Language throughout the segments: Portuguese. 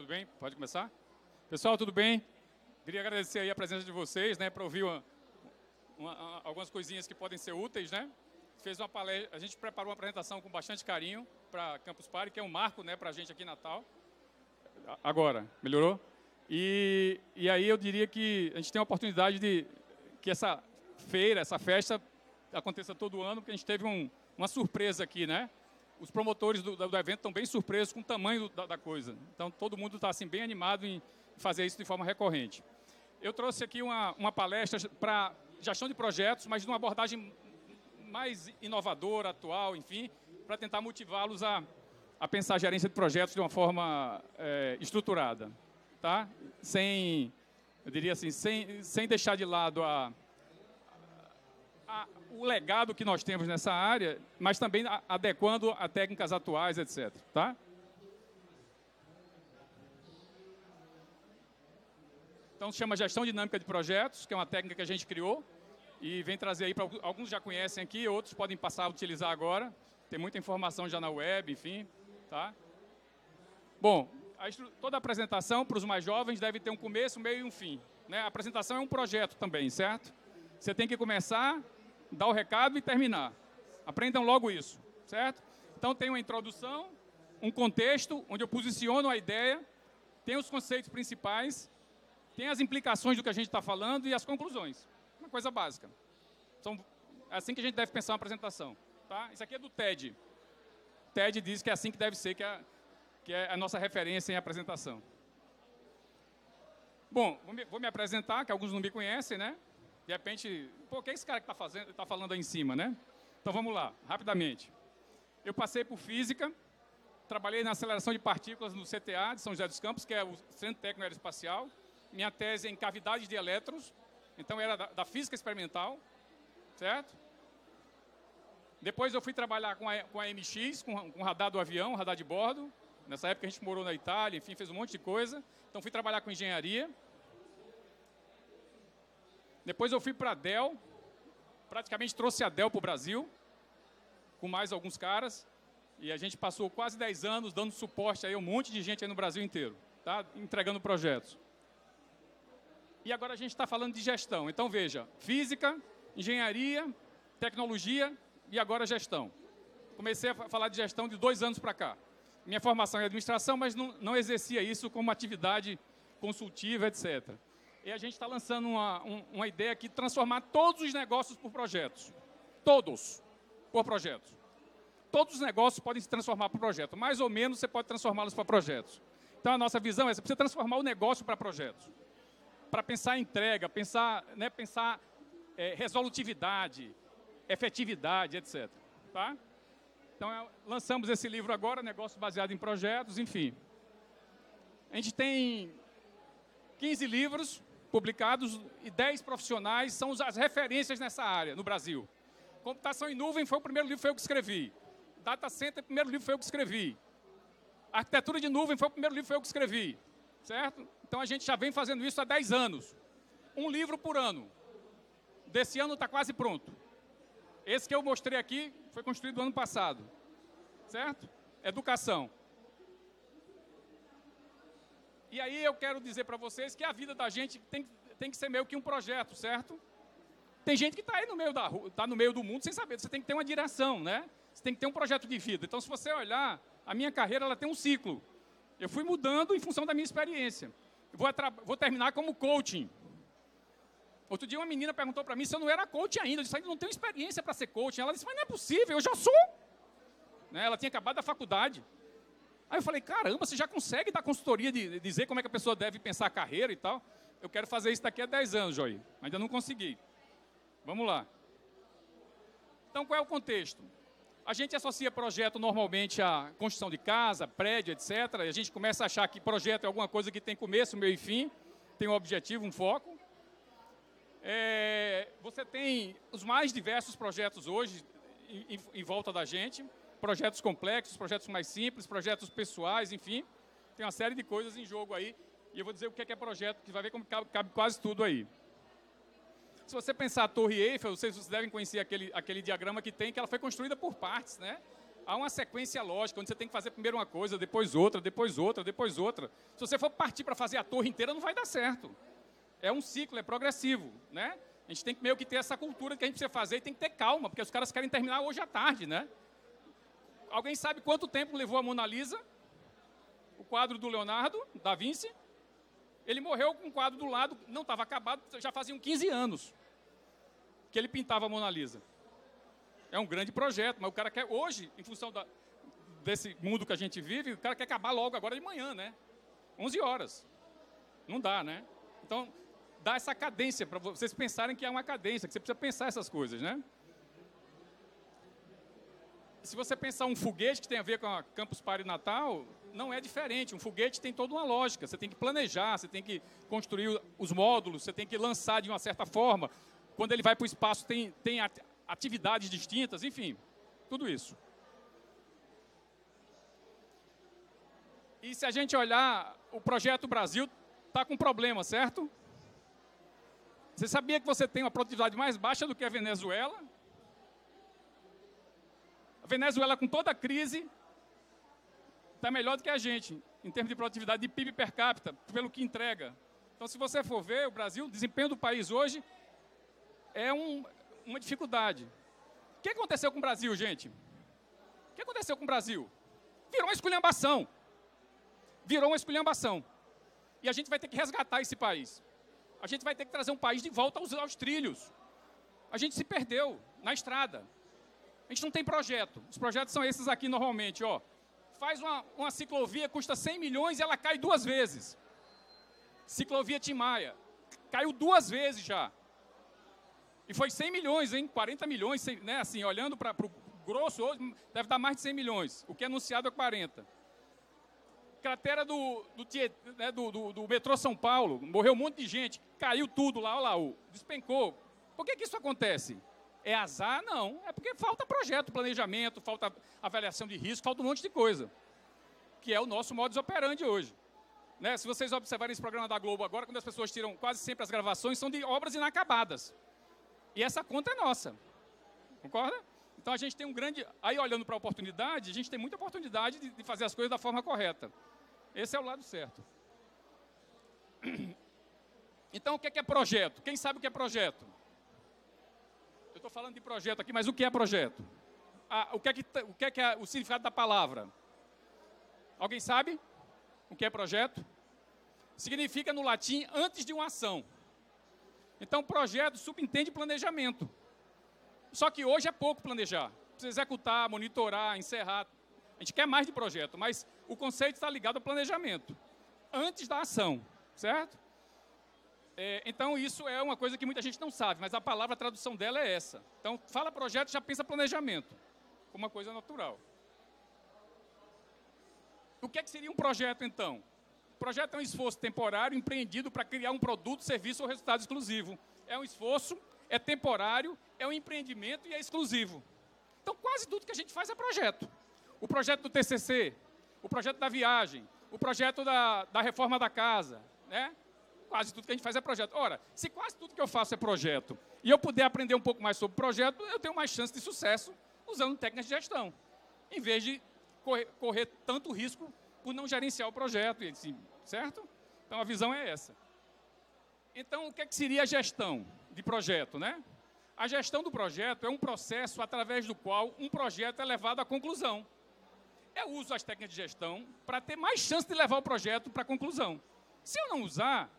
Tudo bem? Pode começar? Pessoal, tudo bem? Queria agradecer aí a presença de vocês, né, para ouvir algumas coisinhas que podem ser úteis, né? Fez uma palestra, a gente preparou uma apresentação com bastante carinho para Campus Party, que é um marco, né, para a gente aqui em Natal. Agora, melhorou? E aí eu diria que a gente tem a oportunidade de que essa feira, essa festa aconteça todo ano, porque a gente teve uma surpresa aqui, né? Os promotores do evento estão bem surpresos com o tamanho da coisa. Então, todo mundo está assim, bem animado em fazer isso de forma recorrente. Eu trouxe aqui uma palestra para gestão de projetos, mas de uma abordagem mais inovadora, atual, enfim, para tentar motivá-los a pensar a gerência de projetos de uma forma estruturada, tá? Eu diria assim, sem deixar de lado o legado que nós temos nessa área, mas também adequando a técnicas atuais, etc. Tá? Então, se chama Gestão Dinâmica de Projetos, que é uma técnica que a gente criou e vem trazer aí para alguns já conhecem aqui, outros podem passar a utilizar agora. Tem muita informação já na web, enfim. Tá? Bom, toda a apresentação para os mais jovens deve ter um começo, meio e um fim. Né? A apresentação é um projeto também, certo? Você tem que começar, dar o recado e terminar. Aprendam logo isso, certo? Então, tem uma introdução, um contexto, onde eu posiciono a ideia, tem os conceitos principais, tem as implicações do que a gente está falando e as conclusões. Uma coisa básica. É assim que a gente deve pensar uma apresentação. Tá? Isso aqui é do TED. O TED diz que é assim que deve ser, que é a nossa referência em apresentação. Bom, vou me apresentar, que alguns não me conhecem, né? De repente, pô, que é esse cara que está falando aí em cima, né? Então, vamos lá, rapidamente. Eu passei por física, trabalhei na aceleração de partículas no CTA de São José dos Campos, que é o Centro Técnico Aeroespacial. Minha tese é em cavidades de elétrons, então era da física experimental, certo? Depois eu fui trabalhar com a MX, com o radar do avião, radar de bordo. Nessa época a gente morou na Itália, enfim, fez um monte de coisa. Então, fui trabalhar com engenharia. Depois eu fui para a Dell, praticamente trouxe a Dell para o Brasil, com mais alguns caras, e a gente passou quase 10 anos dando suporte a um monte de gente aí no Brasil inteiro, tá? Entregando projetos. E agora a gente está falando de gestão. Então, veja, física, engenharia, tecnologia e agora gestão. Comecei a falar de gestão de 2 anos para cá. Minha formação é administração, mas não exercia isso como atividade consultiva, etc. E a gente está lançando uma ideia aqui de transformar todos os negócios por projetos. Todos por projetos. Todos os negócios podem se transformar por projeto. Mais ou menos você pode transformá-los para projetos. Então, a nossa visão é essa: precisa transformar o negócio para projetos. Para pensar em entrega, pensar resolutividade, efetividade, etc. Tá? Então, lançamos esse livro agora, Negócio Baseado em Projetos, enfim. A gente tem 15 livros publicados e 10 profissionais são as referências nessa área no Brasil. Computação em nuvem foi o primeiro livro que eu escrevi. Data Center, o primeiro livro foi eu que escrevi. Arquitetura de nuvem foi o primeiro livro que eu que escrevi. Certo? Então, a gente já vem fazendo isso há 10 anos. Um livro por ano. Desse ano está quase pronto. Esse que eu mostrei aqui foi construído no ano passado. Certo? Educação. E aí eu quero dizer para vocês que a vida da gente tem que ser meio que um projeto, certo? Tem gente que está aí no meio da rua, está no meio do mundo sem saber. Você tem que ter uma direção, né? Você tem que ter um projeto de vida. Então, se você olhar, a minha carreira ela tem um ciclo. Eu fui mudando em função da minha experiência. Vou terminar como coaching. Outro dia uma menina perguntou para mim se eu não era coach ainda. Eu disse, ainda não tenho experiência para ser coaching. Ela disse, mas não é possível, eu já sou. Né? Ela tinha acabado da faculdade. Aí eu falei, caramba, você já consegue dar consultoria de dizer como é que a pessoa deve pensar a carreira e tal? Eu quero fazer isso daqui a 10 anos, Joy. Ainda não consegui. Vamos lá. Então, qual é o contexto? A gente associa projeto normalmente à construção de casa, prédio, etc. E a gente começa a achar que projeto é alguma coisa que tem começo, meio e fim, tem um objetivo, um foco. Você tem os mais diversos projetos hoje em volta da gente. Projetos complexos, projetos mais simples, projetos pessoais, enfim. Tem uma série de coisas em jogo aí. E eu vou dizer o que é projeto, que vai ver como cabe quase tudo aí. Se você pensar a Torre Eiffel, vocês devem conhecer aquele diagrama que ela foi construída por partes, né? Há uma sequência lógica, onde você tem que fazer primeiro uma coisa, depois outra, depois outra, depois outra. Se você for partir para fazer a torre inteira, não vai dar certo. É um ciclo, é progressivo, né? A gente tem que meio que ter essa cultura que a gente precisa fazer e tem que ter calma, porque os caras querem terminar hoje à tarde, né? Alguém sabe quanto tempo levou a Mona Lisa? O quadro do Leonardo, da Vinci? Ele morreu com o quadro do lado, não estava acabado, já faziam 15 anos que ele pintava a Mona Lisa. É um grande projeto, mas o cara quer, hoje, em função desse mundo que a gente vive, o cara quer acabar logo agora de manhã, né? 11 horas. Não dá, né? Então, dá essa cadência para vocês pensarem que é uma cadência, que você precisa pensar essas coisas, né? Se você pensar um foguete que tem a ver com a Campus Party Natal, não é diferente. Um foguete tem toda uma lógica. Você tem que planejar, você tem que construir os módulos, você tem que lançar de uma certa forma. Quando ele vai para o espaço, tem atividades distintas, enfim, tudo isso. E se a gente olhar, o Projeto Brasil está com problema, certo? Você sabia que você tem uma produtividade mais baixa do que a Venezuela? A Venezuela, com toda a crise, está melhor do que a gente, em termos de produtividade de PIB per capita, pelo que entrega. Então, se você for ver, o Brasil, o desempenho do país hoje é uma dificuldade. O que aconteceu com o Brasil, gente? O que aconteceu com o Brasil? Virou uma esculhambação. Virou uma esculhambação. E a gente vai ter que resgatar esse país. A gente vai ter que trazer um país de volta aos trilhos. A gente se perdeu na estrada. A gente não tem projeto. Os projetos são esses aqui normalmente, ó. Faz uma ciclovia, custa 100 milhões e ela cai 2 vezes. Ciclovia Tim Maia. Caiu 2 vezes já. E foi 100 milhões, hein? 40 milhões, né? Assim, olhando para o grosso, hoje deve dar mais de 100 milhões. O que é anunciado é 40. Cratera do metrô São Paulo. Morreu um monte de gente. Caiu tudo lá, olha lá, despencou. Por que isso acontece? É azar? Não. É porque falta projeto, planejamento, falta avaliação de risco, falta um monte de coisa. Que é o nosso modus operandi hoje. Né? Se vocês observarem esse programa da Globo agora, quando as pessoas tiram quase sempre as gravações, são de obras inacabadas. E essa conta é nossa. Concorda? Então a gente tem um grande... Aí olhando para a oportunidade, a gente tem muita oportunidade de fazer as coisas da forma correta. Esse é o lado certo. Então o que é projeto? Quem sabe o que é projeto? Eu estou falando de projeto aqui, mas o que é projeto? O que é o significado da palavra? Alguém sabe o que é projeto? Significa, no latim, antes de uma ação. Então, projeto subentende planejamento. Só que hoje é pouco planejar. Precisa executar, monitorar, encerrar. A gente quer mais de projeto, mas o conceito está ligado ao planejamento. Antes da ação, certo? Então, isso é uma coisa que muita gente não sabe, mas a palavra, a tradução dela é essa. Então, fala projeto, já pensa planejamento, como uma coisa natural. O que seria um projeto, então? O projeto é um esforço temporário empreendido para criar um produto, serviço ou resultado exclusivo. É um esforço, é temporário, é um empreendimento e é exclusivo. Então, quase tudo que a gente faz é projeto. O projeto do TCC, o projeto da viagem, o projeto da reforma da casa, né? Quase tudo que a gente faz é projeto. Ora, se quase tudo que eu faço é projeto e eu puder aprender um pouco mais sobre projeto, eu tenho mais chance de sucesso usando técnicas de gestão, em vez de correr tanto risco por não gerenciar o projeto, assim, certo? Então, a visão é essa. Então, o que seria a gestão de projeto, né? A gestão do projeto é um processo através do qual um projeto é levado à conclusão. Eu uso as técnicas de gestão para ter mais chance de levar o projeto para a conclusão. Se eu não usar,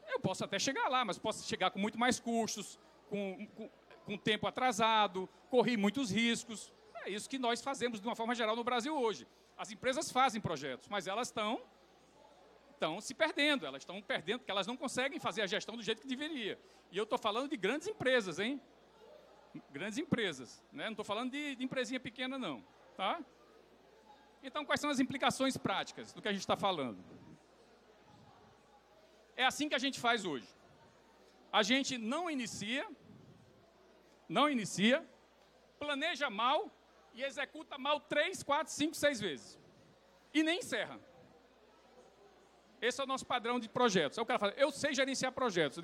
eu posso até chegar lá, mas posso chegar com muito mais custos, com tempo atrasado, correr muitos riscos. É isso que nós fazemos de uma forma geral no Brasil hoje. As empresas fazem projetos, mas elas estão se perdendo. Elas estão perdendo porque elas não conseguem fazer a gestão do jeito que deveria. E eu estou falando de grandes empresas, hein? Grandes empresas, né? Não estou falando de empresinha pequena, não. Tá? Então, quais são as implicações práticas do que a gente está falando? É assim que a gente faz hoje. A gente não inicia, planeja mal e executa mal 3, 4, 5, 6 vezes. E nem encerra. Esse é o nosso padrão de projetos. Aí o cara fala, eu sei gerenciar projetos.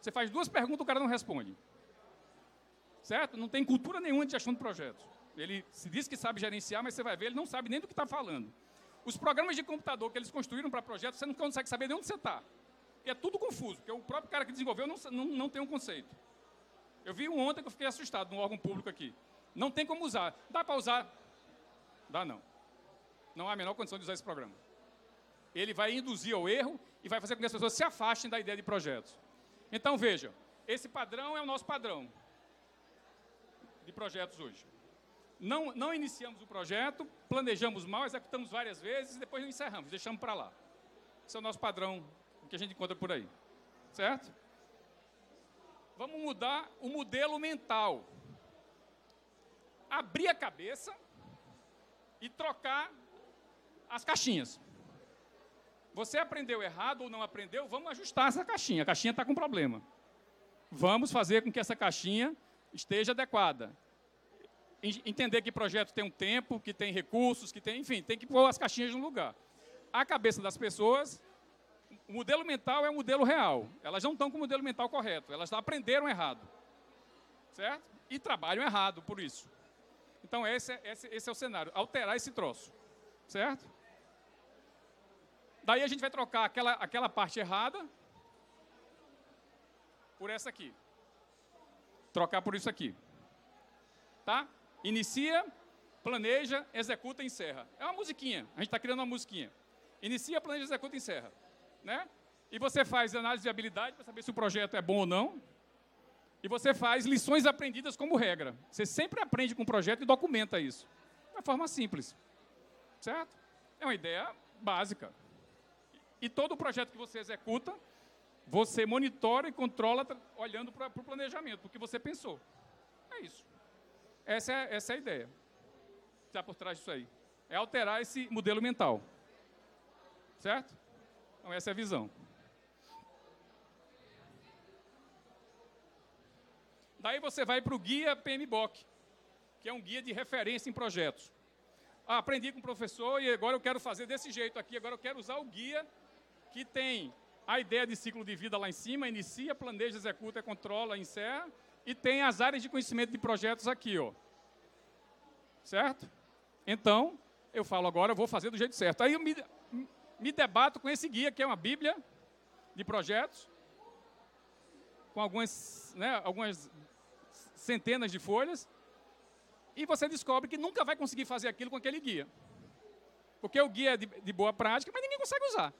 Você faz 2 perguntas, o cara não responde. Certo? Não tem cultura nenhuma de gestão de projetos. Ele se diz que sabe gerenciar, mas você vai ver, ele não sabe nem do que está falando. Os programas de computador que eles construíram para projetos, você não consegue saber nem onde você está. E é tudo confuso, porque o próprio cara que desenvolveu não tem um conceito. Eu vi um ontem que eu fiquei assustado num órgão público aqui. Não tem como usar. Dá para usar? Dá não. Não há a menor condição de usar esse programa. Ele vai induzir ao erro e vai fazer com que as pessoas se afastem da ideia de projetos. Então, veja, esse padrão é o nosso padrão de projetos hoje. Não iniciamos o projeto, planejamos mal, executamos várias vezes e depois não encerramos, deixamos para lá. Esse é o nosso padrão, o que a gente encontra por aí. Certo? Vamos mudar o modelo mental. Abrir a cabeça e trocar as caixinhas. Você aprendeu errado ou não aprendeu, vamos ajustar essa caixinha. A caixinha está com problema. Vamos fazer com que essa caixinha esteja adequada. Entender que projeto tem um tempo, que tem recursos, que tem, enfim, tem que pôr as caixinhas no lugar. A cabeça das pessoas, o modelo mental é um modelo real. Elas não estão com o modelo mental correto. Elas aprenderam errado. Certo? E trabalham errado por isso. Então, esse é o cenário. Alterar esse troço. Certo? Daí a gente vai trocar aquela parte errada por essa aqui. Trocar por isso aqui. Tá? Inicia, planeja, executa e encerra. É uma musiquinha. A gente está criando uma musiquinha. Inicia, planeja, executa e encerra. Né? E você faz análise de habilidade para saber se o projeto é bom ou não. E você faz lições aprendidas como regra. Você sempre aprende com o projeto e documenta isso. De uma forma simples. Certo? É uma ideia básica. E todo projeto que você executa, você monitora e controla olhando para o planejamento, porque você pensou. É isso. Essa é a ideia. Está por trás disso aí. É alterar esse modelo mental. Certo? Então, essa é a visão. Daí você vai para o guia PMBOK, que é um guia de referência em projetos. Aprendi com o professor e agora eu quero fazer desse jeito aqui. Agora eu quero usar o guia que tem a ideia de ciclo de vida lá em cima, inicia, planeja, executa, controla, encerra, e tem as áreas de conhecimento de projetos aqui, ó. Certo? Então, eu falo agora, eu vou fazer do jeito certo. Aí eu me debato com esse guia, que é uma bíblia de projetos, com algumas centenas de folhas, e você descobre que nunca vai conseguir fazer aquilo com aquele guia. Porque o guia é de boa prática, mas ninguém consegue usar.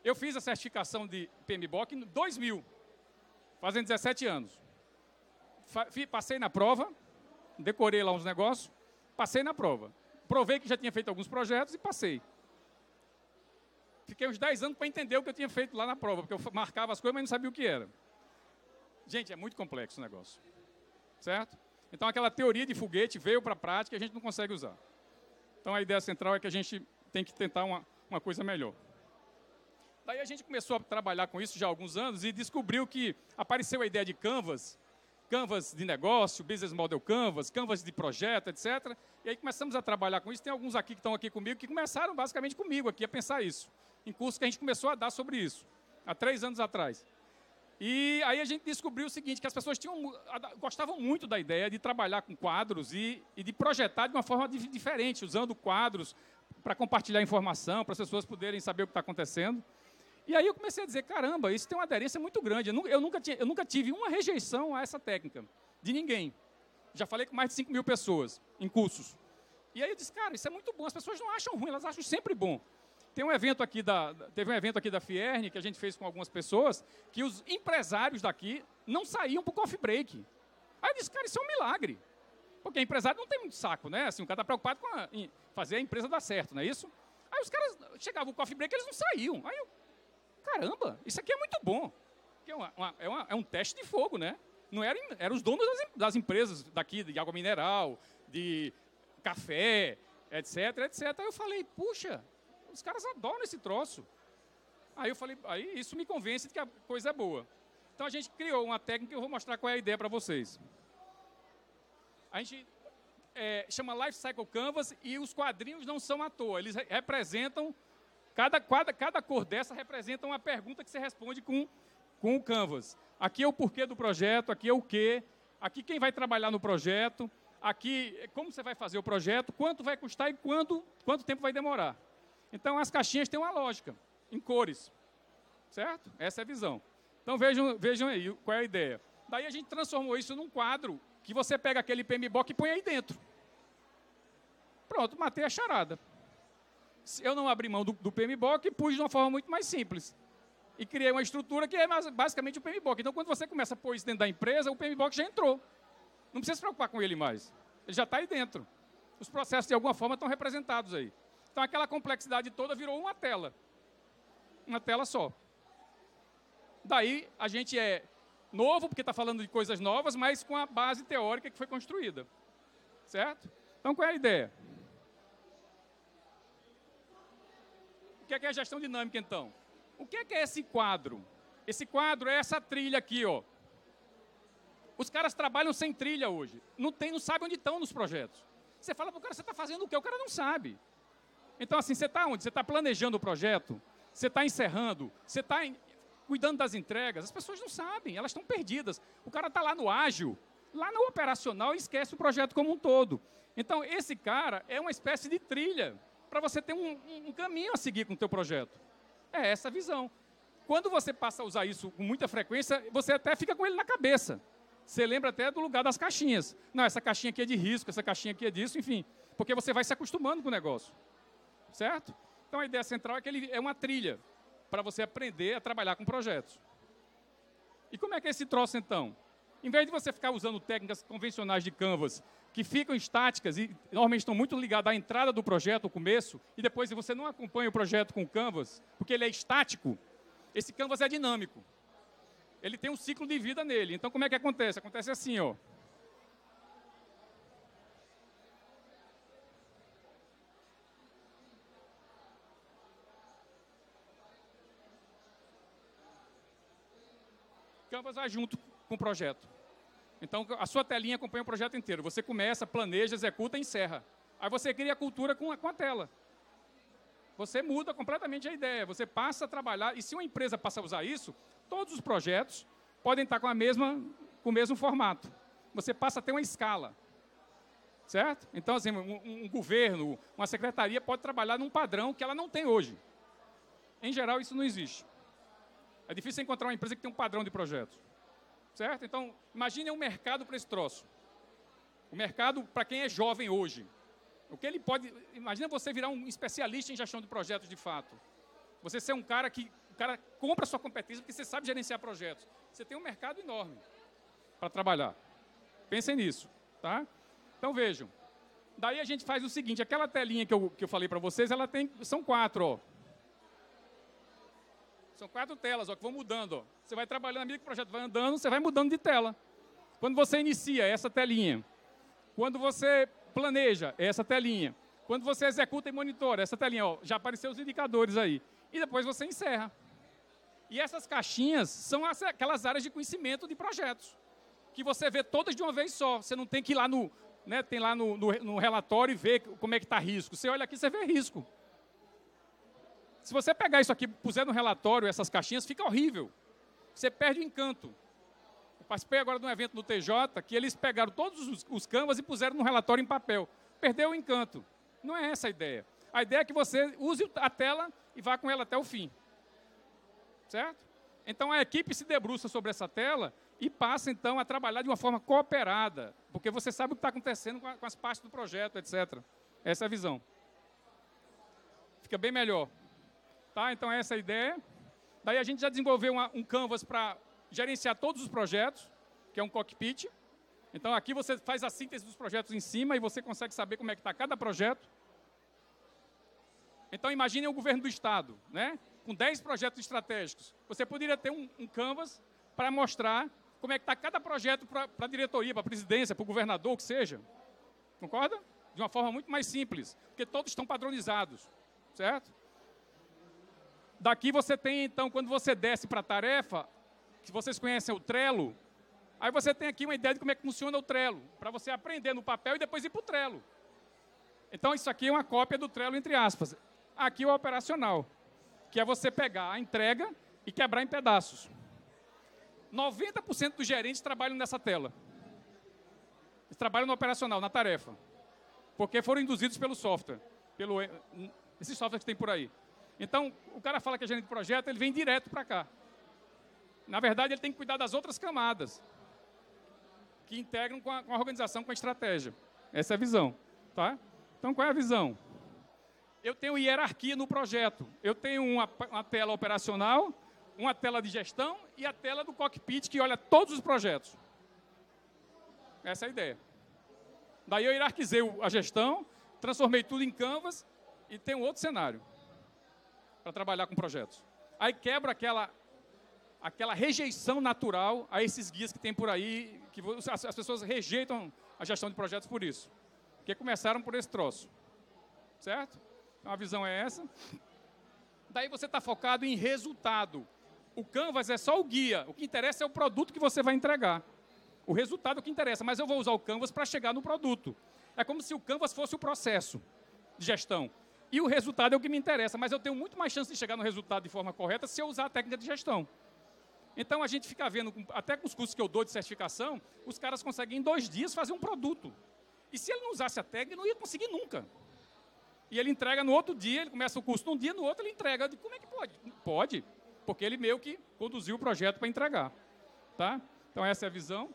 Eu fiz a certificação de PMBOK em 2000, fazendo 17 anos. Passei na prova, decorei lá uns negócios, passei na prova. Provei que já tinha feito alguns projetos e passei. Fiquei uns 10 anos para entender o que eu tinha feito lá na prova, porque eu marcava as coisas, mas não sabia o que era. Gente, é muito complexo o negócio. Certo? Então, aquela teoria de foguete veio para a prática e a gente não consegue usar. Então, a ideia central é que a gente tem que tentar uma coisa melhor. Daí a gente começou a trabalhar com isso já há alguns anos e descobriu que apareceu a ideia de Canvas de negócio, Business Model Canvas, Canvas de projeto, etc. E aí começamos a trabalhar com isso. Tem alguns aqui que estão aqui comigo que começaram basicamente comigo aqui a pensar isso. Em curso que a gente começou a dar sobre isso, há 3 anos atrás. E aí a gente descobriu o seguinte, que as pessoas gostavam muito da ideia de trabalhar com quadros e de projetar de uma forma diferente, usando quadros para compartilhar informação, para as pessoas poderem saber o que está acontecendo. E aí eu comecei a dizer, caramba, isso tem uma aderência muito grande. Eu nunca tive uma rejeição a essa técnica, de ninguém. Já falei com mais de 5 mil pessoas em cursos. E aí eu disse, cara, isso é muito bom, as pessoas não acham ruim, elas acham sempre bom. Teve um evento aqui da Fierne, que a gente fez com algumas pessoas, que os empresários daqui não saíam para o coffee break. Aí eu disse, cara, isso é um milagre. Porque empresário não tem muito saco, né? Assim, o cara está preocupado em fazer a empresa dar certo, não é isso? Aí os caras chegavam no coffee break, eles não saíam. Aí eu, caramba, isso aqui é muito bom. Porque é um teste de fogo, né? Não eram os donos das empresas daqui, de água mineral, de café, etc, etc. Aí eu falei, puxa, os caras adoram esse troço. Aí eu falei, aí isso me convence de que a coisa é boa. Então a gente criou uma técnica que eu vou mostrar qual é a ideia para vocês. A gente chama Life Cycle Canvas e os quadrinhos não são à toa. Eles representam, cada cor dessa representa uma pergunta que você responde com o Canvas. Aqui é o porquê do projeto, aqui é o quê, aqui quem vai trabalhar no projeto, Aqui, como você vai fazer o projeto, quanto vai custar e quanto tempo vai demorar. Então, as caixinhas têm uma lógica, em cores, certo? Essa é a visão. Então, vejam aí qual é a ideia. Daí, a gente transformou isso num quadro que você pega aquele PMBOK e põe aí dentro. Pronto, matei a charada. Eu não abri mão do PMBOK e pus de uma forma muito mais simples. E criei uma estrutura que é basicamente o PMBOK. Então, quando você começa a pôr isso dentro da empresa, o PMBOK já entrou. Não precisa se preocupar com ele mais. Ele já está aí dentro. Os processos, de alguma forma, estão representados aí. Então, aquela complexidade toda virou uma tela. Uma tela só. Daí, a gente é novo, porque está falando de coisas novas, mas com a base teórica que foi construída. Certo? Então, qual é a ideia? O que é a gestão dinâmica, então? O que é esse quadro? Esse quadro é essa trilha aqui, ó. Os caras trabalham sem trilha hoje. Não sabe onde estão nos projetos. Você fala para o cara, você está fazendo o quê? O cara não sabe. Então, assim, você está onde? Você está planejando o projeto? Você está encerrando? Você está cuidando das entregas? As pessoas não sabem, elas estão perdidas. O cara está lá no ágil, lá no operacional e esquece o projeto como um todo. Então, esse cara é uma espécie de trilha para você ter um caminho a seguir com o teu projeto. É essa a visão. Quando você passa a usar isso com muita frequência, você até fica com ele na cabeça. Você lembra até do lugar das caixinhas. Não, essa caixinha aqui é de risco, essa caixinha aqui é disso, enfim. Porque você vai se acostumando com o negócio. Certo? Então, a ideia central é que ele é uma trilha para você aprender a trabalhar com projetos. E como é que é esse troço, então? Em vez de você ficar usando técnicas convencionais de Canvas, que ficam estáticas e normalmente estão muito ligadas à entrada do projeto, ao começo, e depois você não acompanha o projeto com o Canvas, porque ele é estático, esse Canvas é dinâmico. Ele tem um ciclo de vida nele. Então, como é que acontece? Acontece assim, ó. Canvas vai junto com o projeto. Então, a sua telinha acompanha o projeto inteiro. Você começa, planeja, executa e encerra. Aí você cria a cultura com a tela. Você muda completamente a ideia. Você passa a trabalhar. E se uma empresa passa a usar isso, todos os projetos podem estar com o mesmo formato. Você passa a ter uma escala. Certo? Então, assim, um governo, uma secretaria pode trabalhar num padrão que ela não tem hoje. Em geral, isso não existe. É difícil encontrar uma empresa que tem um padrão de projetos. Certo? Então, imagine um mercado para esse troço. O mercado, para quem é jovem hoje. O que ele pode... Imagina você virar um especialista em gestão de projetos de fato. Você ser um cara que... O cara compra a sua competência porque você sabe gerenciar projetos. Você tem um mercado enorme para trabalhar. Pensem nisso. Tá? Então, vejam. Daí a gente faz o seguinte. Aquela telinha que eu falei para vocês, são 4, ó. São 4 telas, ó, que vão mudando. Ó. Você vai trabalhando, à medida que o projeto vai andando, você vai mudando de tela. Quando você inicia, é essa telinha. Quando você planeja, é essa telinha. Quando você executa e monitora, essa telinha, ó, já apareceu os indicadores aí. E depois você encerra. E essas caixinhas são aquelas áreas de conhecimento de projetos, que você vê todas de uma vez só. Você não tem que ir lá no relatório e ver como é que está risco. Você olha aqui, você vê risco. Se você pegar isso aqui e puser no relatório, essas caixinhas, fica horrível. Você perde o encanto. Eu participei agora de um evento no TJ, que eles pegaram todos os canvas e puseram no relatório em papel. Perdeu o encanto. Não é essa a ideia. A ideia é que você use a tela e vá com ela até o fim. Certo? Então, a equipe se debruça sobre essa tela e passa, então, a trabalhar de uma forma cooperada, porque você sabe o que está acontecendo com as partes do projeto, etc. Essa é a visão. Fica bem melhor. Tá? Então, essa é a ideia. Daí, a gente já desenvolveu um canvas para gerenciar todos os projetos, que é um cockpit. Então, aqui você faz a síntese dos projetos em cima e você consegue saber como é que está cada projeto. Então, imagine o governo do Estado, né? Com 10 projetos estratégicos. Você poderia ter um canvas para mostrar como é que está cada projeto para a diretoria, para a presidência, para o governador, o que seja. Concorda? De uma forma muito mais simples, porque todos estão padronizados, certo? Daqui você tem, então, quando você desce para a tarefa, que vocês conhecem o Trello, aí você tem aqui uma ideia de como é que funciona o Trello, para você aprender no papel e depois ir para o Trello. Então, isso aqui é uma cópia do Trello, entre aspas. Aqui o operacional, que é você pegar a entrega e quebrar em pedaços. 90% dos gerentes trabalham nessa tela. Eles trabalham no operacional, na tarefa. Porque foram induzidos pelo software, esses softwares que tem por aí. Então, o cara fala que é gerente de projeto, ele vem direto para cá. Na verdade, ele tem que cuidar das outras camadas, que integram com a organização, com a estratégia. Essa é a visão. Tá? Então, qual é a visão? Eu tenho hierarquia no projeto. Eu tenho uma tela operacional, uma tela de gestão e a tela do cockpit que olha todos os projetos. Essa é a ideia. Daí eu hierarquizei a gestão, transformei tudo em Canvas e tem um outro cenário para trabalhar com projetos. Aí quebra aquela rejeição natural a esses guias que tem por aí, que as pessoas rejeitam a gestão de projetos por isso. Porque começaram por esse troço. Certo? Então a visão é essa. Daí você está focado em resultado. O Canvas é só o guia. O que interessa é o produto que você vai entregar. O resultado é o que interessa, mas eu vou usar o Canvas para chegar no produto. É como se o Canvas fosse o processo de gestão. E o resultado é o que me interessa, mas eu tenho muito mais chance de chegar no resultado de forma correta se eu usar a técnica de gestão. Então, a gente fica vendo, até com os cursos que eu dou de certificação, os caras conseguem em 2 dias fazer um produto. E se ele não usasse a técnica, ele não ia conseguir nunca. E ele entrega no outro dia, ele começa o curso num dia, no outro ele entrega. Eu digo, como é que pode? Pode, porque ele meio que conduziu o projeto para entregar. Tá? Então, essa é a visão.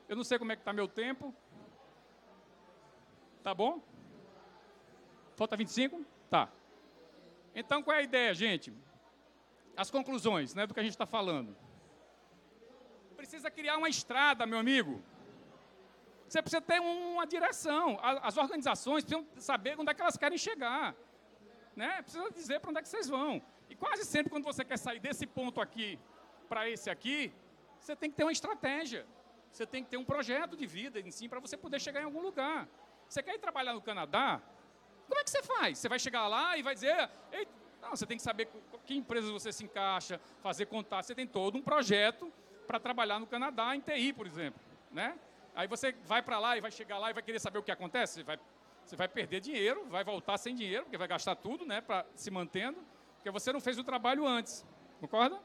Eu não sei como é que está meu tempo. Tá bom? Falta 25? Tá. Então, qual é a ideia, gente? As conclusões, né, do que a gente está falando. Precisa criar uma estrada, meu amigo. Você precisa ter uma direção. As organizações precisam saber onde é que elas querem chegar. Né? Precisa dizer para onde é que vocês vão. E quase sempre, quando você quer sair desse ponto aqui para esse aqui, você tem que ter uma estratégia. Você tem que ter um projeto de vida em si para você poder chegar em algum lugar. Você quer ir trabalhar no Canadá? Como é que você faz? Você vai chegar lá e vai dizer... Não, você tem que saber que empresas você se encaixa, fazer contato. Você tem todo um projeto para trabalhar no Canadá, em TI, por exemplo. Né? Aí você vai para lá e vai chegar lá e vai querer saber o que acontece. Você vai perder dinheiro, vai voltar sem dinheiro, porque vai gastar tudo, né, para se mantendo, porque você não fez o trabalho antes. Concorda?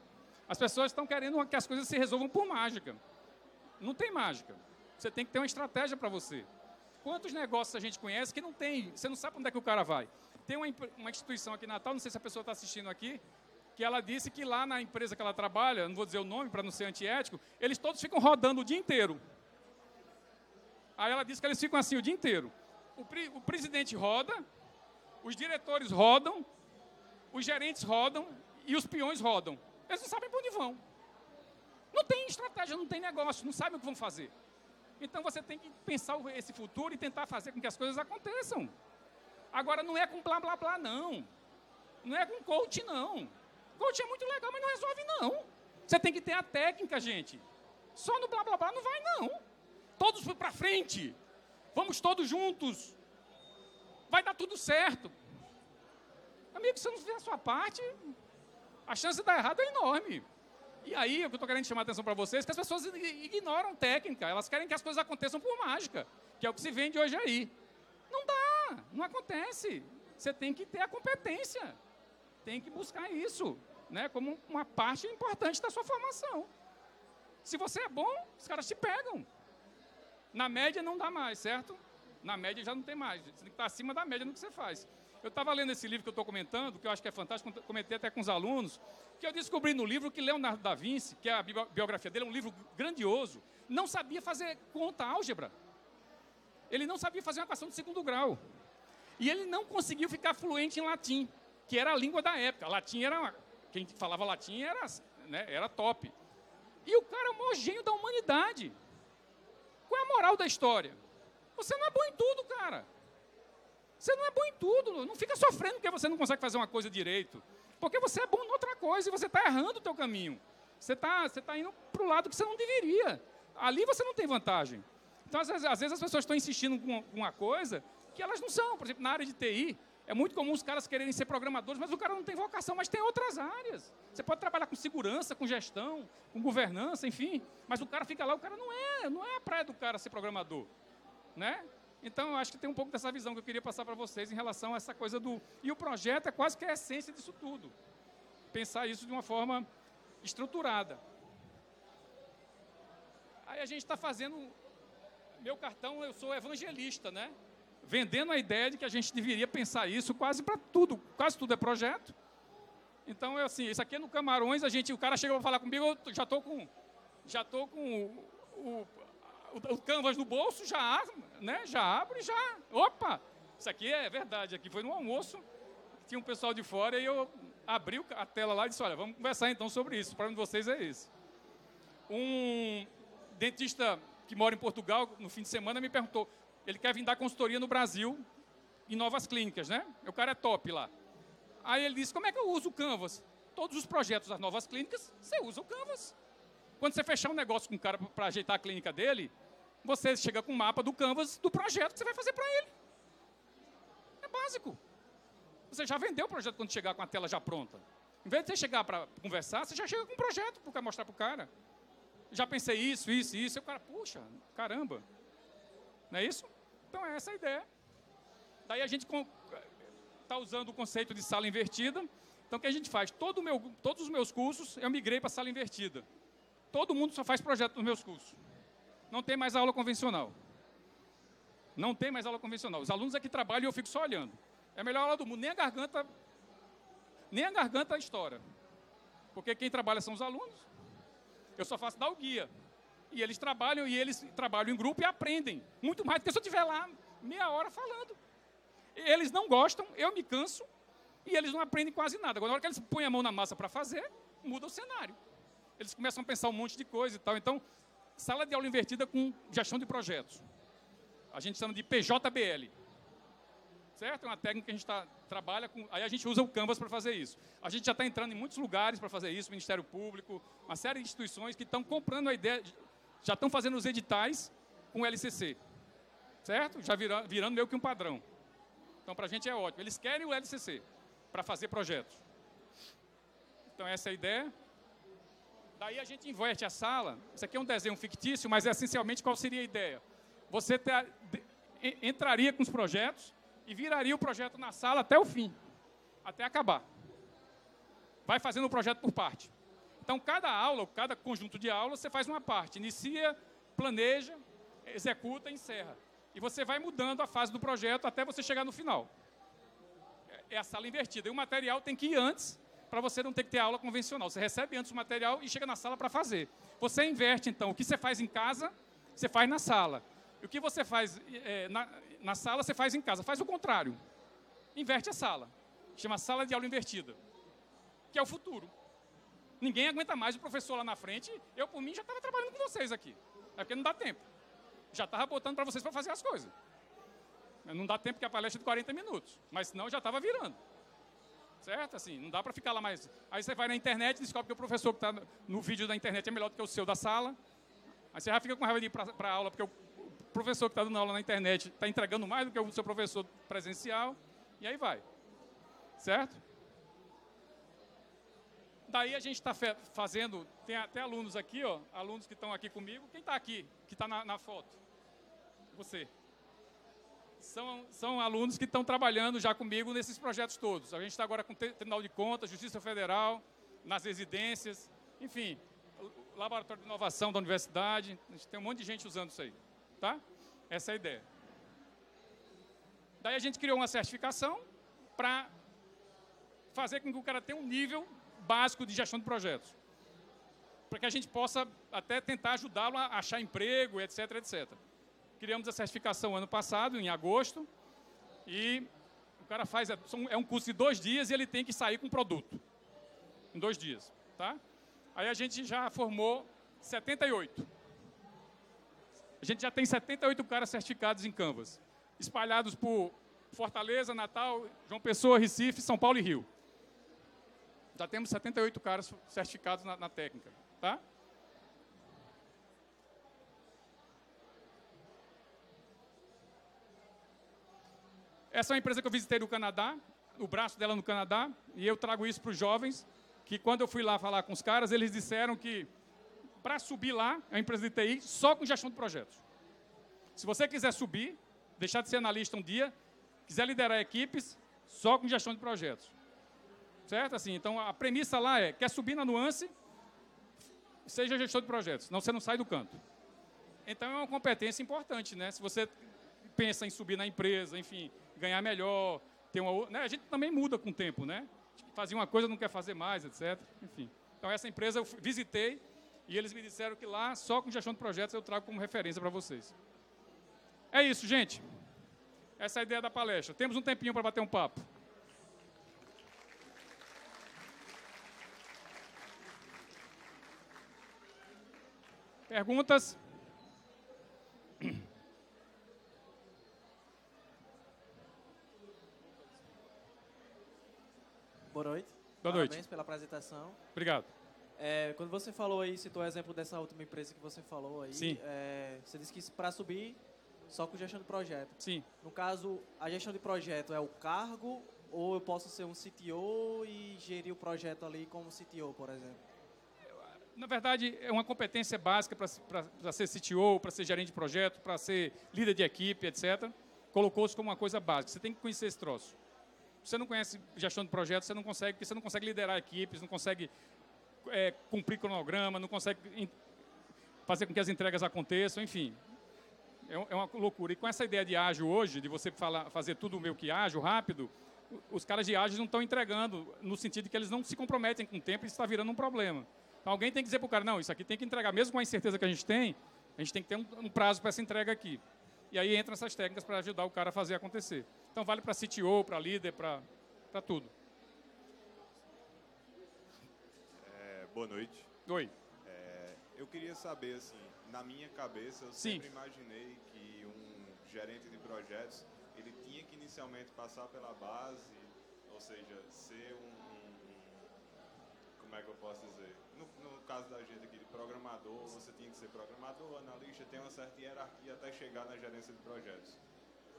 As pessoas estão querendo que as coisas se resolvam por mágica. Não tem mágica. Você tem que ter uma estratégia para você. Quantos negócios a gente conhece que não tem? Você não sabe onde é que o cara vai. Tem uma instituição aqui em Natal, não sei se a pessoa está assistindo aqui, que ela disse que lá na empresa que ela trabalha, não vou dizer o nome para não ser antiético, eles todos ficam rodando o dia inteiro. Aí ela disse que eles ficam assim o dia inteiro. O presidente roda, os diretores rodam, os gerentes rodam e os peões rodam. Eles não sabem para onde vão. Não tem estratégia, não tem negócio, não sabem o que vão fazer. Então você tem que pensar esse futuro e tentar fazer com que as coisas aconteçam. Agora não é com blá blá blá, não. Não é com coach, não. Coach é muito legal, mas não resolve, não. Você tem que ter a técnica, gente. Só no blá blá blá não vai, não. Todos para frente. Vamos todos juntos. Vai dar tudo certo. Amigo, se você não fizer a sua parte, a chance de dar errado é enorme. E aí, o que eu estou querendo chamar a atenção para vocês é que as pessoas ignoram técnica. Elas querem que as coisas aconteçam por mágica, que é o que se vende hoje aí. Não dá, não acontece. Você tem que ter a competência. Tem que buscar isso, né, como uma parte importante da sua formação. Se você é bom, os caras te pegam. Na média não dá mais, certo? Na média já não tem mais. Você tem que estar acima da média no que você faz. Eu estava lendo esse livro que eu estou comentando, que eu acho que é fantástico, comentei até com os alunos, que eu descobri no livro que Leonardo da Vinci, que é a biografia dele, é um livro grandioso, não sabia fazer conta, álgebra. Ele não sabia fazer uma equação de 2º grau. E ele não conseguiu ficar fluente em latim, que era a língua da época. Latim era... Quem falava latim era, né, era top. E o cara é o maior gênio da humanidade. Qual é a moral da história? Você não é bom em tudo, cara. Você não é bom em tudo. Não fica sofrendo porque você não consegue fazer uma coisa direito. Porque você é bom em outra coisa e você está errando o teu caminho. Você tá indo para o lado que você não deveria. Ali você não tem vantagem. Então, às vezes as pessoas estão insistindo com uma coisa que elas não são. Por exemplo, na área de TI, é muito comum os caras quererem ser programadores, mas o cara não tem vocação, mas tem outras áreas. Você pode trabalhar com segurança, com gestão, com governança, enfim. Mas o cara fica lá, o cara não é a praia do cara ser programador. Né? Então, eu acho que tem um pouco dessa visão que eu queria passar para vocês em relação a essa coisa do... E o projeto é quase que a essência disso tudo. Pensar isso de uma forma estruturada. Aí a gente está fazendo meu cartão, eu sou evangelista, né? Vendendo a ideia de que a gente deveria pensar isso quase para tudo. Quase tudo é projeto. Então, assim, isso aqui é no Camarões, o cara chega para falar comigo, eu já estou com o Canvas no bolso, né? Já abro e já... Opa! Isso aqui é verdade. Aqui foi no almoço, tinha um pessoal de fora e eu abri a tela lá e disse, olha, vamos conversar então sobre isso. O problema de vocês é esse. Um dentista que mora em Portugal, no fim de semana, me perguntou, ele quer vir dar consultoria no Brasil, em novas clínicas, né? O cara é top lá. Aí ele disse, como é que eu uso o Canvas? Todos os projetos das novas clínicas, você usa o Canvas. Quando você fechar um negócio com um cara para ajeitar a clínica dele, você chega com o mapa do Canvas do projeto que você vai fazer para ele. É básico. Você já vendeu o projeto quando chegar com a tela já pronta. Em vez de você chegar para conversar, você já chega com um projeto para mostrar para o cara. Já pensei isso. E o cara, puxa, caramba. Não é isso? Então é essa a ideia. Daí a gente está usando o conceito de sala invertida. Então o que a gente faz? Todos os meus cursos eu migrei para sala invertida. Todo mundo só faz projeto nos meus cursos. Não tem mais aula convencional. Não tem mais aula convencional. Os alunos aqui trabalham e eu fico só olhando. É a melhor aula do mundo. Nem a garganta estoura. Porque quem trabalha são os alunos. Eu só faço dar o guia. E eles trabalham em grupo e aprendem. Muito mais do que se eu estiver lá meia hora falando. Eles não gostam, eu me canso e eles não aprendem quase nada. Agora, na hora que eles põem a mão na massa para fazer, muda o cenário. Eles começam a pensar um monte de coisa e tal. Então, sala de aula invertida com gestão de projetos. A gente chama de PJBL. Certo? É uma técnica que a gente trabalha com... Aí a gente usa o Canvas para fazer isso. A gente já está entrando em muitos lugares para fazer isso, Ministério Público, uma série de instituições que estão comprando a ideia, já estão fazendo os editais com o LCC. Certo? Já virando meio que um padrão. Então, para a gente é ótimo. Eles querem o LCC para fazer projetos. Então, essa é a ideia. Daí a gente inverte a sala. Isso aqui é um desenho fictício, mas essencialmente qual seria a ideia? Você entraria com os projetos e viraria o projeto na sala até o fim, até acabar. Vai fazendo o projeto por parte. Então, cada aula, cada conjunto de aulas, você faz uma parte. Inicia, planeja, executa e encerra. E você vai mudando a fase do projeto até você chegar no final. É a sala invertida. E o material tem que ir antes, para você não ter que ter aula convencional. Você recebe antes o material e chega na sala para fazer. Você inverte, então, o que você faz em casa, você faz na sala. E o que você faz na sala, você faz em casa. Faz o contrário. Inverte a sala. Chama sala de aula invertida. Que é o futuro. Ninguém aguenta mais o professor lá na frente. Eu, por mim, já estava trabalhando com vocês aqui. É porque não dá tempo. Já estava botando para vocês para fazer as coisas. Não dá tempo que a palestra é de 40 minutos. Mas senão já estava virando. Certo? Assim, não dá para ficar lá mais... Aí você vai na internet e descobre que o professor que está no vídeo da internet é melhor do que o seu da sala. Aí você já fica com raiva de ir para a aula, porque o professor que está dando aula na internet está entregando mais do que o seu professor presencial. E aí vai. Certo? Daí a gente está fazendo... Tem até alunos aqui, ó, alunos que estão aqui comigo. Quem está aqui, que está na foto? Você. São alunos que estão trabalhando já comigo nesses projetos todos. A gente está agora com o Tribunal de Contas, Justiça Federal, nas residências, enfim, o Laboratório de Inovação da Universidade. A gente tem um monte de gente usando isso aí. Tá? Essa é a ideia. Daí a gente criou uma certificação para fazer com que o cara tenha um nível básico de gestão de projetos. Para que a gente possa até tentar ajudá-lo a achar emprego, etc, etc. Criamos a certificação ano passado, em agosto, e o cara faz... É um curso de 2 dias e ele tem que sair com um produto. Em 2 dias, tá? Aí a gente já formou 78. A gente já tem 78 caras certificados em Canvas, espalhados por Fortaleza, Natal, João Pessoa, Recife, São Paulo e Rio. Já temos 78 caras certificados na técnica, tá? Essa é uma empresa que eu visitei no Canadá, o braço dela no Canadá, e eu trago isso para os jovens, que quando eu fui lá falar com os caras, eles disseram que para subir lá, é uma empresa de TI, só com gestão de projetos. Se você quiser subir, deixar de ser analista um dia, quiser liderar equipes, só com gestão de projetos. Certo? Assim, então, a premissa lá quer subir na nuance, seja gestor de projetos, senão você não sai do canto. Então, é uma competência importante, né? Se você pensa em subir na empresa, enfim, ganhar melhor, ter uma, né? A gente também muda com o tempo, né? Fazia uma coisa, não quer fazer mais, etc. Enfim. Então, essa empresa eu visitei e eles me disseram que lá, só com gestão de projetos, eu trago como referência para vocês. É isso, gente. Essa é a ideia da palestra. Temos um tempinho para bater um papo. Perguntas? Boa noite. Boa noite. Parabéns pela apresentação. Obrigado. Quando você falou aí, citou o exemplo dessa última empresa que você falou aí, Sim. Você disse que para subir só com gestão de projeto. Sim. No caso, a gestão de projeto é o cargo ou eu posso ser um CTO e gerir o projeto ali como CTO, por exemplo? Na verdade, é uma competência básica para ser CTO, para ser gerente de projeto, para ser líder de equipe, etc. Colocou-se como uma coisa básica. Você tem que conhecer esse troço. Se você não conhece gestão de projetos, você não consegue, porque você não consegue liderar equipes, não consegue cumprir cronograma, não consegue fazer com que as entregas aconteçam, enfim. É uma loucura. E com essa ideia de ágil hoje, de você fazer tudo meio que ágil, rápido, os caras de ágil não estão entregando, no sentido de que eles não se comprometem com o tempo e isso está virando um problema. Então, alguém tem que dizer para o cara, não, isso aqui tem que entregar, mesmo com a incerteza que a gente tem que ter um prazo para essa entrega aqui. E aí entram essas técnicas para ajudar o cara a fazer acontecer. Então, vale para CTO, para líder, para tudo. Boa noite. Oi. Eu queria saber, assim, na minha cabeça, eu sempre imaginei que um gerente de projetos, ele tinha que inicialmente passar pela base, ou seja, ser como é que eu posso dizer? No caso da gente aqui de programador, você tinha que ser programador, analista, tem uma certa hierarquia até chegar na gerência de projetos.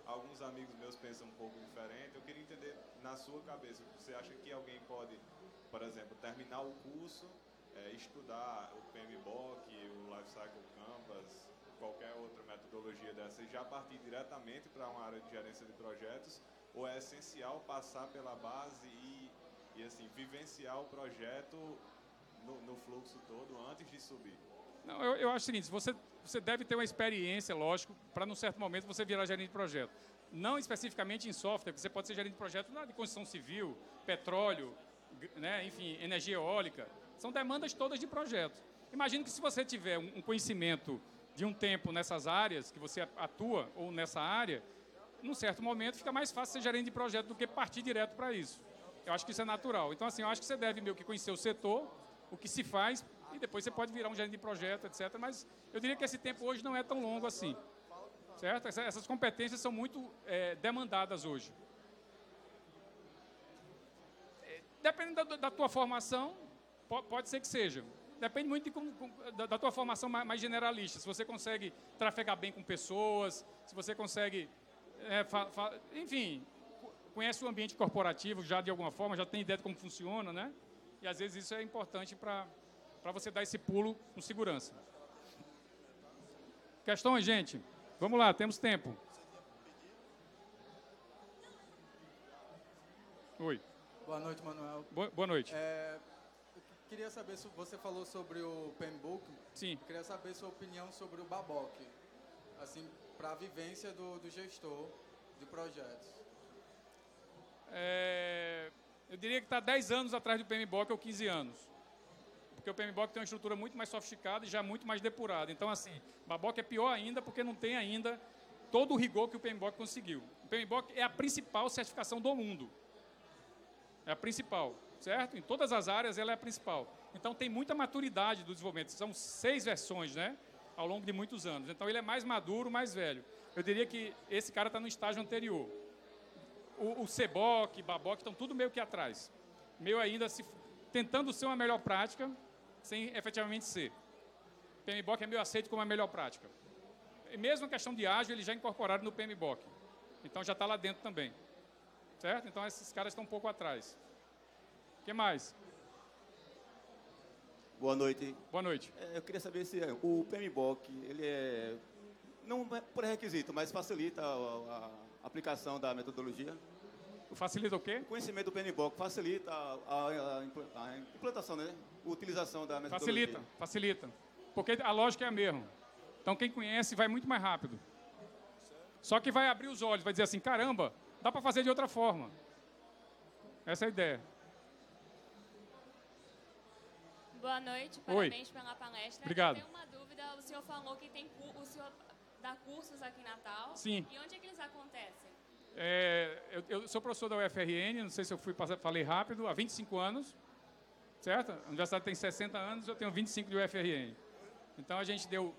Alguns amigos meus pensam um pouco diferente. Eu queria entender, na sua cabeça, você acha que alguém pode, por exemplo, terminar o curso, estudar o PMBOK, o Lifecycle Canvas, qualquer outra metodologia dessa e já partir diretamente para uma área de gerência de projetos, ou é essencial passar pela base e assim, vivenciar o projeto no fluxo todo antes de subir? Não, eu acho o seguinte, você deve ter uma experiência, lógico, para num certo momento você virar gerente de projeto. Não especificamente em software, porque você pode ser gerente de projeto de construção civil, petróleo, né, enfim, energia eólica. São demandas todas de projeto. Imagino que se você tiver um conhecimento de um tempo nessas áreas, que você atua ou nessa área, num certo momento fica mais fácil ser gerente de projeto do que partir direto para isso. Eu acho que isso é natural. Então, assim, eu acho que você deve meio que conhecer o setor, o que se faz, e depois você pode virar um gerente de projeto, etc. Mas eu diria que esse tempo hoje não é tão longo assim. Certo? Essas competências são muito demandadas hoje. Dependendo da tua formação, pode ser que seja. Depende muito da tua formação mais generalista. Se você consegue trafegar bem com pessoas, se você consegue, enfim, conhece o ambiente corporativo já de alguma forma, já tem ideia de como funciona, né? E às vezes isso é importante para você dar esse pulo com segurança. Questões, gente? Vamos lá, temos tempo. Oi. Boa noite, Manuel. Boa noite. Eu queria saber se você falou sobre o PMBOK. Sim. Eu queria saber sua opinião sobre o BABOK, assim, para a vivência do gestor de projetos. Eu diria que está 10 anos atrás do PMBOK ou 15 anos. Porque o PMBOK tem uma estrutura muito mais sofisticada e já muito mais depurada. Então, assim, o BABOK é pior ainda porque não tem ainda todo o rigor que o PMBOK conseguiu. O PMBOK é a principal certificação do mundo. É a principal, certo? Em todas as áreas ela é a principal. Então tem muita maturidade do desenvolvimento. São 6 versões, né? Ao longo de muitos anos. Então ele é mais maduro, mais velho. Eu diria que esse cara está no estágio anterior. O CBOK, BABOK estão tudo meio que atrás. Meio ainda tentando ser uma melhor prática, sem efetivamente ser. O PMBOK é meio aceito como a melhor prática. E mesmo a questão de ágil, eles já incorporaram no PMBOK. Então já está lá dentro também. Certo? Então esses caras estão um pouco atrás. O que mais? Boa noite. Boa noite. Eu queria saber se o PMBOK, ele é, não é por requisito, mas facilita a aplicação da metodologia? Facilita o quê? O conhecimento do PMBOK facilita a implantação, né? A utilização da metodologia. Facilita. Porque a lógica é a mesma. Então, quem conhece vai muito mais rápido. Só que vai abrir os olhos, vai dizer assim, caramba, dá para fazer de outra forma. Essa é a ideia. Boa noite, Oi. parabéns pela palestra. Obrigado. Eu tenho uma dúvida, o senhor falou que o senhor dá cursos aqui em Natal. Sim. E onde é que eles acontecem? Eu sou professor da UFRN, não sei se eu falei rápido, há 25 anos, certo? A universidade tem 60 anos, eu tenho 25 de UFRN. Então, a gente deu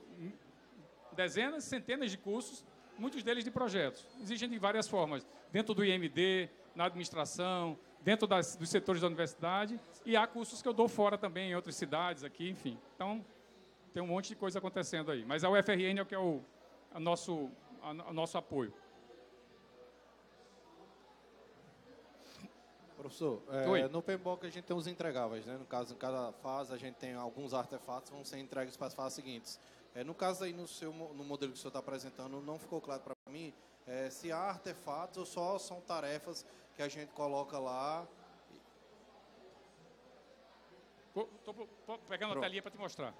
dezenas, centenas de cursos, muitos deles de projetos. Existem de várias formas, dentro do IMD, na administração, dentro dos setores da universidade, e há cursos que eu dou fora também, em outras cidades aqui, enfim. Então, tem um monte de coisa acontecendo aí. Mas a UFRN é o que é o nosso apoio. Professor, Oi. no PMBOK a gente tem os entregáveis, né? No caso, em cada fase a gente tem alguns artefatos que vão ser entregues para as fases seguintes. No caso aí, no modelo que o senhor está apresentando, não ficou claro para mim se há artefatos ou só são tarefas que a gente coloca lá. Estou pegando Pronto. a telinha para te mostrar.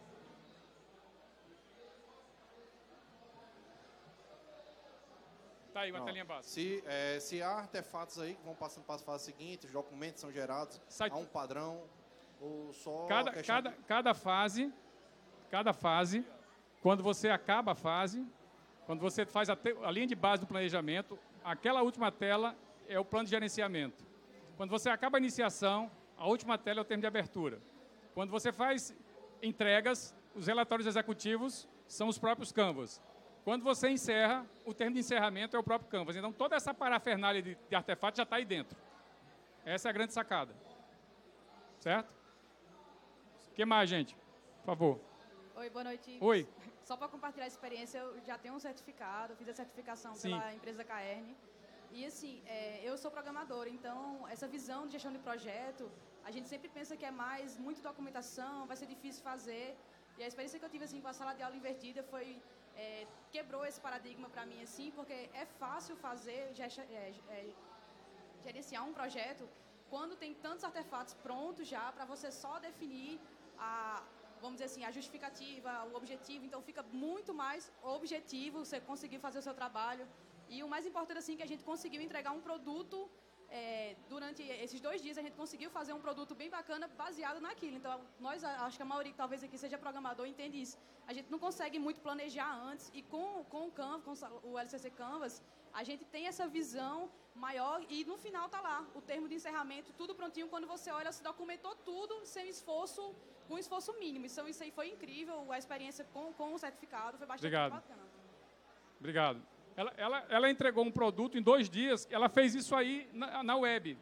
Tá aí, uma Não. telinha básica. Se há artefatos aí que vão passando para as fases seguintes, os documentos são gerados, Sai- há um padrão ou só... Cada fase, quando você acaba a fase, quando você faz a linha de base do planejamento, aquela última tela é o plano de gerenciamento. Quando você acaba a iniciação, a última tela é o termo de abertura. Quando você faz entregas, os relatórios executivos são os próprios Canvas. Quando você encerra, o termo de encerramento é o próprio Canvas. Então, toda essa parafernália de artefatos já está aí dentro. Essa é a grande sacada. Certo? O que mais, gente? Por favor. Oi, boa noite. Oi. Só para compartilhar a experiência, eu já tenho um certificado, fiz a certificação Sim. pela empresa Caerne. E assim, eu sou programadora, então essa visão de gestão de projeto, a gente sempre pensa que é mais, muita documentação, vai ser difícil fazer. E a experiência que eu tive assim, com a sala de aula invertida foi... quebrou esse paradigma para mim, assim, porque é fácil fazer, gerenciar um projeto quando tem tantos artefatos prontos já para você só definir vamos dizer assim, a justificativa, o objetivo. Então fica muito mais objetivo você conseguir fazer o seu trabalho. E o mais importante assim, que a gente conseguiu entregar um produto durante esses 2 dias. A gente conseguiu fazer um produto bem bacana baseado naquilo. Então nós, acho que a maioria que talvez aqui seja programador entende isso. A gente não consegue muito planejar antes, e com o Canvas, com o LCC Canvas, a gente tem essa visão maior, e no final tá lá o termo de encerramento, tudo prontinho. Quando você olha, se documentou tudo sem esforço, com esforço mínimo. Então isso aí foi incrível, a experiência com o certificado foi bastante bacana. Obrigado. Ela entregou um produto em 2 dias, ela fez isso aí na web.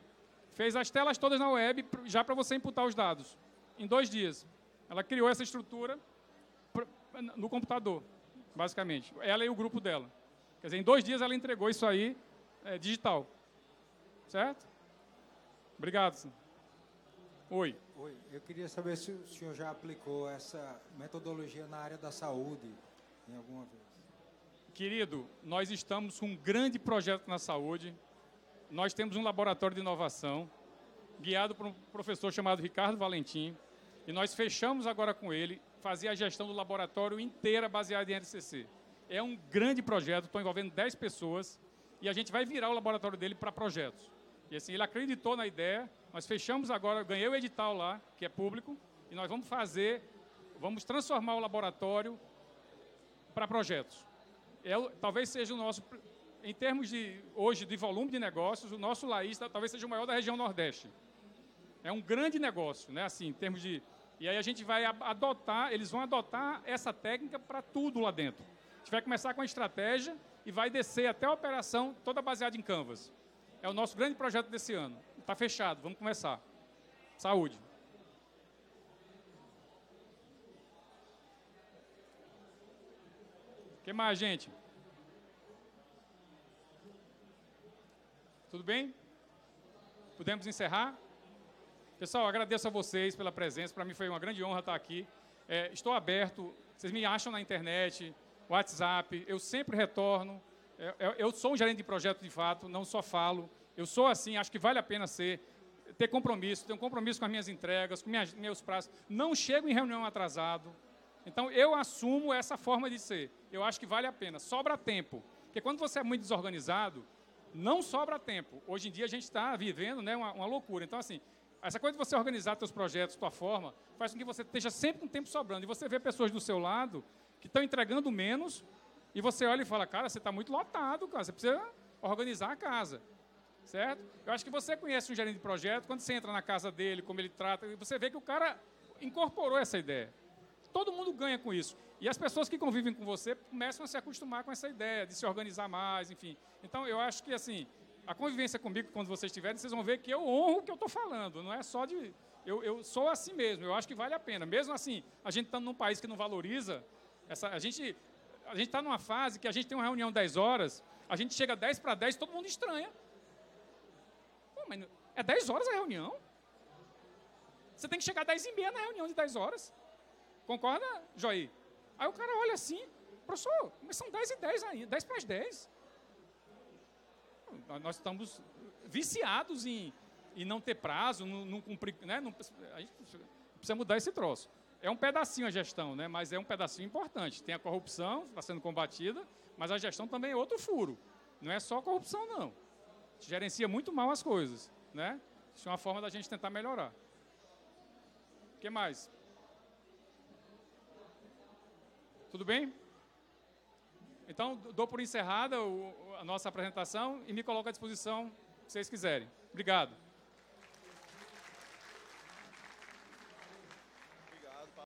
Fez as telas todas na web, já para você imputar os dados. Em 2 dias. Ela criou essa estrutura no computador, basicamente. Ela e o grupo dela. Quer dizer, em 2 dias ela entregou isso aí digital. Certo? Obrigado. Oi. Oi, eu queria saber se o senhor já aplicou essa metodologia na área da saúde em alguma vez. Querido, nós estamos com um grande projeto na saúde. Nós temos um laboratório de inovação, guiado por um professor chamado Ricardo Valentim, e nós fechamos agora com ele, fazer a gestão do laboratório inteira baseada em LCC. É um grande projeto, estou envolvendo 10 pessoas, e a gente vai virar o laboratório dele para projetos. E assim, ele acreditou na ideia, nós fechamos agora, eu ganhei o edital lá, que é público, e nós vamos transformar o laboratório para projetos. Talvez seja o nosso, em termos de, hoje, de volume de negócios, o nosso Laís talvez seja o maior da região Nordeste. É um grande negócio, né, assim, em termos de... E aí a gente vai eles vão adotar essa técnica para tudo lá dentro. A gente vai começar com a estratégia e vai descer até a operação toda baseada em Canvas. É o nosso grande projeto desse ano. Está fechado, vamos começar. Saúde. O que mais, gente? Tudo bem? Podemos encerrar? Pessoal, agradeço a vocês pela presença. Para mim foi uma grande honra estar aqui. Estou aberto. Vocês me acham na internet, WhatsApp. Eu sempre retorno. Eu sou um gerente de projeto de fato, não só falo. Eu sou assim, acho que vale a pena ter compromisso. Tenho compromisso com as minhas entregas, com meus prazos. Não chego em reunião atrasado. Então, eu assumo essa forma de ser. Eu acho que vale a pena. Sobra tempo. Porque quando você é muito desorganizado, não sobra tempo. Hoje em dia, a gente está vivendo, né, uma loucura. Então, assim, essa coisa de você organizar seus projetos, sua forma, faz com que você esteja sempre com tempo sobrando. E você vê pessoas do seu lado que estão entregando menos, e você olha e fala, cara, você está muito lotado, cara, você precisa organizar a casa. Certo? Eu acho que você conhece um gerente de projeto, quando você entra na casa dele, como ele trata, você vê que o cara incorporou essa ideia. Todo mundo ganha com isso. E as pessoas que convivem com você começam a se acostumar com essa ideia de se organizar mais, enfim. Então, eu acho que, assim, a convivência comigo, quando vocês estiverem, vocês vão ver que eu honro o que eu estou falando. Não é só de... Eu sou assim mesmo. Eu acho que vale a pena. Mesmo assim, a gente estando num país que não valoriza, a gente está numa fase que a gente tem uma reunião 10 horas, a gente chega 10 para 10, todo mundo estranha. Pô, mas é 10 horas a reunião? Você tem que chegar 10h30 na reunião de 10 horas. Concorda, Joí? Aí o cara olha assim, professor, mas são 10h10 ainda, 10 para as 10. Nós estamos viciados em não ter prazo, não cumprir, né? A gente precisa mudar esse troço. É um pedacinho a gestão, né? Mas é um pedacinho importante. Tem a corrupção, está sendo combatida, mas a gestão também é outro furo. Não é só corrupção, não. A gente gerencia muito mal as coisas, né? Isso é uma forma da gente tentar melhorar. O que mais? Tudo bem? Então, dou por encerrada a nossa apresentação e me coloco à disposição se vocês quiserem. Obrigado.